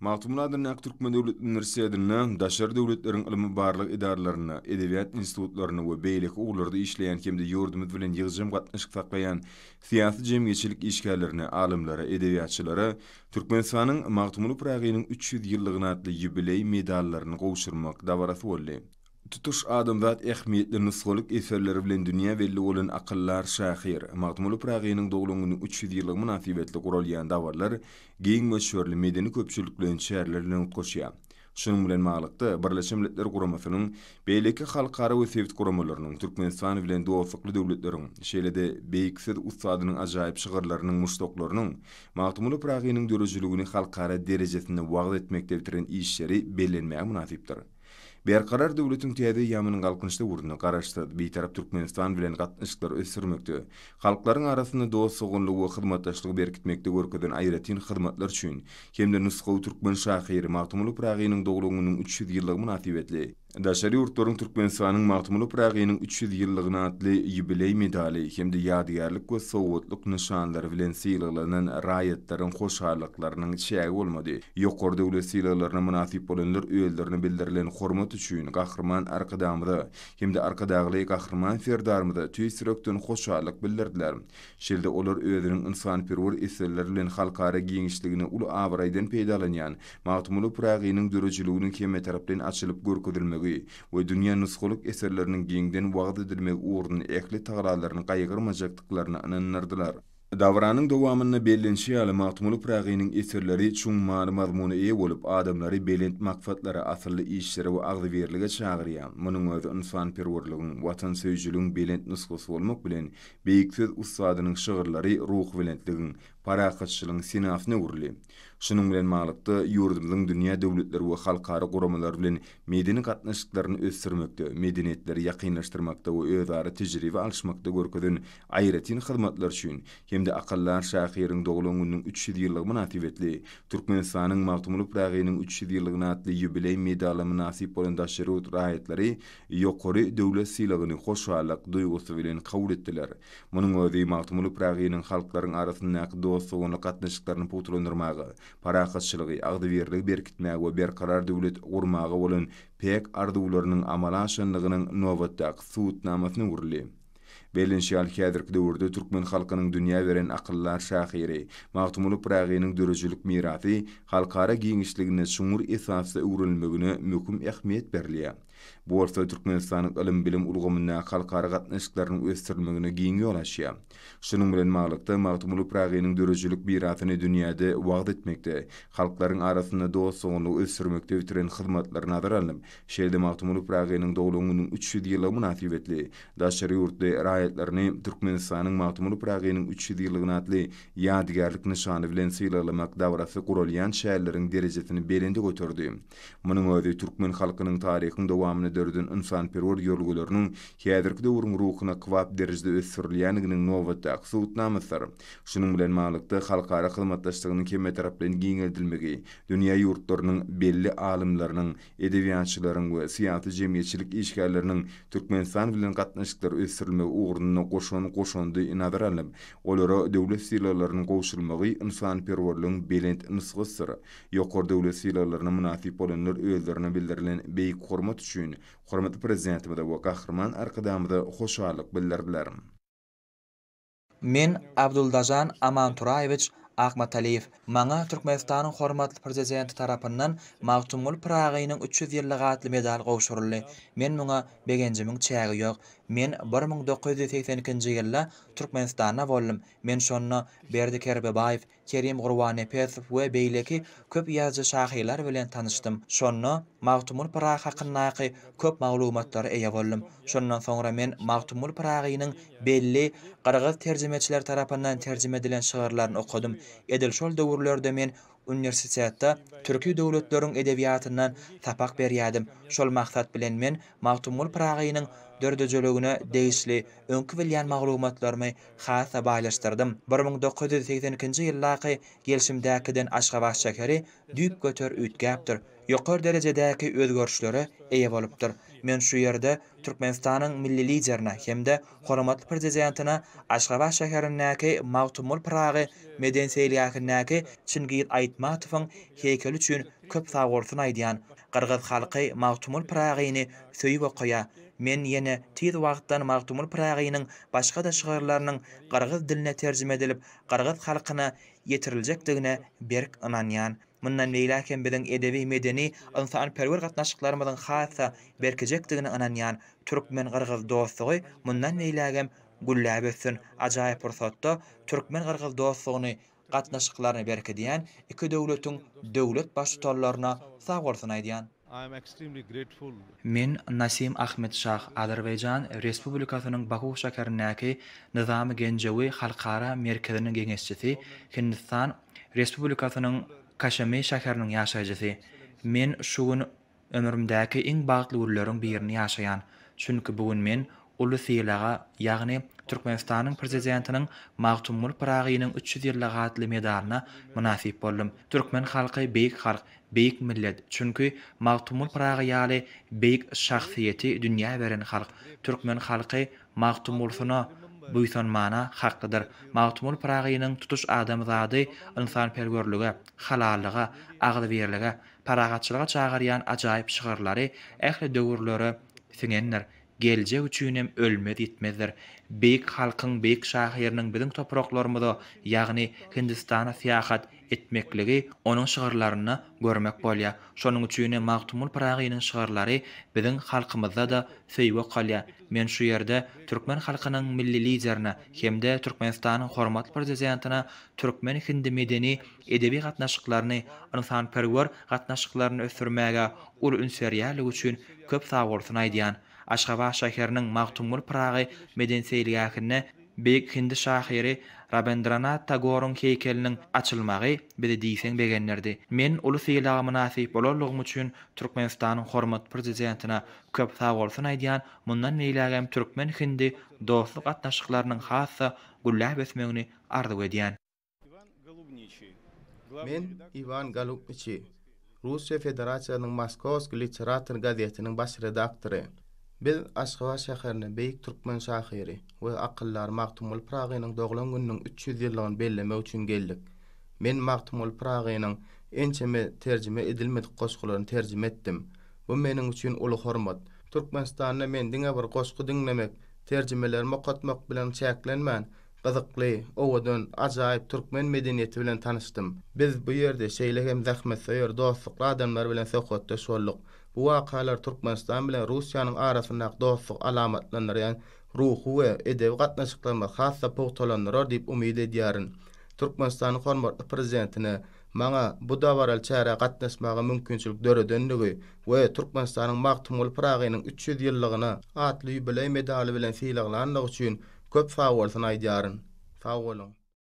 Magtumladyň Türkmen Döwlet Üniversitesinden daşary döwletleriň ilmi barlyk idaralaryna, edebiýat institutlaryna we beýleki uglarda işleýän hemde ýurdumyz bilen ýygyjym gatnaşyk saklaýan siýasy jemgyýetçilik işgärlerine, alymlara, edebiýatçylara Türkmenistanyň Magtumly Pragynyň 300 ýyllygyna atly ýubiley medallaryny gowşurmak dawarasy boldy. Tutuş adamzat ähmiýetli nusgalyk eserleri bilen dünýä belli bolan akyllar şahyr, Magtumly Pragynyň dogulunyň 300 ýyllygy münasibetli gurulýan dawarlar giň möşhürli medeni köpçülik bilen şäherler bilen utgaşýar. Şunun bilen maglykda Birleşen Milletler Guramasynyň beýleki halkara we sewit guramalarynyň Türkmenistan bilen dowlukly döwletleriň, şeýle-de beýiksiz ustadynyň ajaýyp şygyrlarynyň muşdoklarynyň Magtumly Pragynyň dörejiligini halkara derejesinde wagt etmekde bitiren işleri bellenmäge münasipdir. Berkarar döwletiň täze ýamynyň galkynçda urduny garaşdy. Beýtarap Türkmenistan bilen gatnaşyklar ösürmekde. Halklaryň arasynda dost sogunlygy we hyzmatdaşlygy berkitmekde görkezden aýratyn hyzmatlar üçin hemde nusgaw türkmen şahyry Magtumly Pragynyň dogulunyň 300 ýyllygy münasibetli daşary urtlaryň Türkmenistanyň Magtumly Pragynyň 300 ýyllygyna atly ýubiley medali hemde ýadygarlyk we sowgatlyk nyşanlary bilen sylaklanan raýatlaryň hoşarlyklarynyň şäge bolmady. Ýokary döwlet sylaklaryna münasip bolanlar öýellerini bildirilen hormat üçin gahrman arkadamyda hemde arkadagy gahrman ferdarmyda tüýsürekden hoşarlyk bildirdiler. Şeýle olar özüniň insanperwer eserleri bilen halkara giňişligini uly abraýdan peýdalanýan Magtumly Pragynyň dörejiliginiň keme tarapdan açylyp görkezilmegi we dünýä nusgalyk eserleriniň giňden wagt edilmegi ugruna ähli tagralaryny gaýgyrmajakdyklaryny ananlardylar. Davranyň dowamyna bellenşi ýaly Magtumly Pragynyň eserleri çuň many mazmuny eýe bolup adamlary belent makfatlara, asyrly işlere we agdyberlige çagyrýar. Munyň özü insanperwerligiň, watan söýjülügiň belent nusgasy bolmak bilen beýiksiz ustadynyň şygyrlary ruh belentligiň, parakatçylygyň sinasyna uruly. Şunun bilen maglykda ýurdumyzyň dünýä döwletleri we halkara guramalary bilen medeni gatnaşyklaryny ösürmekde, medeniýetleri ýakynlaşdyrmakda we özara tejribe alşmakda görkezden aýratyn hyzmatlar üçin hemde akyllar şahyryň dogulunyň 300 ýyllygy münasibetli Türkmenistanyň Magtumly Pragynyň 300 ýyllygyna atly ýubiley medali münasip bolan daşary raýatlary ýokary döwlet sylagyny hoşarlyk duýgusy bilen kabul etdiler. Munyň özü Magtumly Pragynyň halklaryň arasynda dost soňly gatnaşyklaryny putulandyrmagy, parakatçylygy, agdyberligi berkitmäge we berkarar döwlet gurmagy bolan pek arzuwlarynyň amala aşanlygynyň nowatdaky suwutnamasyny uruly. Bellenşi ýaly häzirki döwürde türkmen halkynyň dünýä beren akyllar şahyry Magtumly Pragynyň dörejilik mirasy halkara giňişligine şuňur esasy öwrülmegine möhüm ähmiýet berilýär. Bu orta Türkmenistanyň ilim bilim ulgamyna halkara gatnaşyklarynyň ösdürilmegine giň ýol açýar. Şunun bilen maglykda Magtumly Pragynyň dörejilik mirasyny dünýäde wagt etmekde, halklaryň arasynda dost soňlugy ösdürmekde bitiren hyzmatlaryny nazara alyp, şeýle Magtumly Pragynyň dogulunyň 300 ýyllygy münasibetli daşary ýurtda raýatlaryny Türkmenistanyň Magtumly Pragynyň 300 ýyllygyna atly ýadygarlyk nyşany bilen sylamak dawarasy gurulýan şäherleriň derejesini belinde götürdi. Munyň özü türkmen halkynyň taryhyny dowamyny dördün insanperwer ýolgularynyň häzirki döwrüň ruhuna kwap derejede ösdürilýändiginiň nowatdaky suwutnamasy. Şunun bilen maglykda halkara hyzmatdaşlygynyň keme tarapdan giňeldilmegi, dünýä ýurtlarynyň belli alymlarynyň, edebiýatçylaryň we siýasy jemgyýetçilik işgärleriniň Türkmenistan bilen gatnaşyklar ösdürilmegi ugruna goşandy nazara alyp, olara döwlet sylaklarynyň gowşulmagy insanperwerligiň belent nusgasydyr. Ýokary döwlet sylaklaryna münasip bolanlar özlerine bildirilen beýik hormat üçin hormatly prezidentimizde we gahrman arkadamyda hoşarlyk bildirdiler. Men Abduldajan Amanturaýewich Ahmataliýew maňa Türkmenistanyň hormatly prezidenti tarapyndan Magtumly Pragynyň 300 ýyllyk atly medal gowşuruldy. Men muňa begenjimiň çägi ýok. Men 1982-nji ýylda Türkmenistana boldum. Men şonu Berdi Kerbebaýew, Kerim Gurbanepesow we beýleki köp ýazgy şahylar bilen tanışdym. Şonu Magtumly Prag hakyndaky köp maglumatlary eýe boldum. Şondan soňra men Magtumly Pragynyň belli Qırgız terjimeçiler tarapyndan terjime edilen şygyrlaryny okudum. Edil şol döwürlerde men universitetde türki döwletleriň edebiýatyndan tapak berýärdim. Şol maksat bilen men Magtumly Pragynyň dördöjölügüne değişli öňkü bilýän maglumatlarymy hasa baýlaşdyrdym. 1982-nji ýyllaky gelşimdäkiden Aşgabat şäkeri düýp götör ütgäpdir. Ýokary derejedäki özgörüşlere eýe bolupdyr. Men şu ýerde Türkmenistanyň milli liderine hemde hormatly prezidentina Aşgabat şäherindäki Magtumul Pragy medeniýetliğindäki Çingir Aýtmatowyň heykeli üçin köp sag bolsun aýdýan. Qırgız halky Magtumul Pragyny söýüp okuýar. Men ýene tiz wagtdan Magtumul Pragynyň başga da şygyrlarynyň qırgız diline terjime edilip, qırgız halkyna ýetiriljekdigine berk inanýan. Mundan beýlekem biziň edebi medeni insan-perwer gatnaşyklarymyzyň hasa berkejekdigine inanýan türkmen-qırgız dostlugy mundan beýlegem güllä bessin. Ajaýyp pursatda türkmen-qırgız dostlugyny gatnaşyklaryny berkediýän iki döwletiň döwlet başçylaryna sag bolsun aýdýan. I am extremely grateful. Men Nasim Ahmed Şah Azerbaycan Respublikasynyň Baku şäherindäki Nizamy Genjewi halkara merkeziniň geňeşçisi, Hindistan Respublikasynyň Kaşamy şäheriniň ýaşaýjysy. Men şu gün ömrümdäki iň bagtly günleriň birini ýaşaýan. Çünki bugün men ulu sylaga, ýagny Türkmenistanyň prezidentiniň Magtumul Pragynyň 300 ýyllyk atly medalyna munasip boldum. Türkmen halky beýik halk, beýik millet. Çünki Magtumul Pragy ýaly beýik şahsiýeti dünýä beren halk. Türkmen halky Magtumulsyna buýsanmana hakkydyr. Magtumul Pragynyň tutuş adamzady insan-perwerlige, halallyga, agdyberlige, paragatçylyga çagarýan ajaýyp şygyrlary ähli döwürlere siňenler. Geljek üçinem ölmez gitmezdir. Beýik halkyň beýik şahyrynyň biziň topraklarymyzda, ýagny Hindistana syýahat etmekligi onun şygyrlaryny görmek bolýar. Şonuň üçin Magtumul Pragynyň şygyrlary biziň halkymyzda da söýüp kalýar. Men şu ýerde türkmen halkynyň milli liderine hemde Türkmenistanyň hormatly prezidentina türkmen hindi medeni edebi gatnaşyklaryny, insan-perwer gatnaşyklaryny ösürmäge ul ünseriýetlik üçin köp sag bolsun aýdýan. Aşgabat şäheriniň Magtumul Pragy medeniýetliğine beýik hindi şahyry Rabindranath Tagore'ň heykeliniň açylmagy bizi diýsen begenlerdi. Men ulu sylaga munasip bolarlygym üçin Türkmenistanyň hormatly prezidentina köp sag bolsun aýdýan, mundan beýlegem türkmen hindi dostluk gatnaşyklarynyň hassa güllä besmegini arzu edýän. Men Ivan Golubnichi, Russiya Federasiýasynyň Moskovski literatur gazetiniň baş redaktory. Biz Aşgabat şäherine beýik türkmen şahyry we akyllar Magtumul Pragynyň doglan gününiň 300 ýyllygyny bellemek üçin geldik. Men Magtumul Pragynyň ençeme terjime edilmedik goşgularyny terjime etdim. Bu meniň üçin uly hormat. Türkmenistanda men diňe bir goşgy dinlemek, terjimelerimi okatmak bilen çäklenmän, gyzykly, owadan ajaýyp türkmen medeniýeti bilen tanışdym. Biz bu ýerde şeýlegem zähmet söýer dostluk adamlar bilen söhbetde şolluk. Bu wakalar Türkmenistan bilen Russiýanyň arasyndaky dostluk alamatlanýan ruhy we edebi gatnaşyklaryna hassa pogtalanýar diýip umyd edýärin. Türkmenistanyň hormatly prezidentine maňa bu dawaral çäre gatnaşmagy mümkinçilik döredendigi we Türkmenistanyň Magtumul Pragynyň 300 ýyllygyna atly ýübiley medali bilen syýlaglandygy üçin köp sag bolsun aýdýaryn. Sag bolun.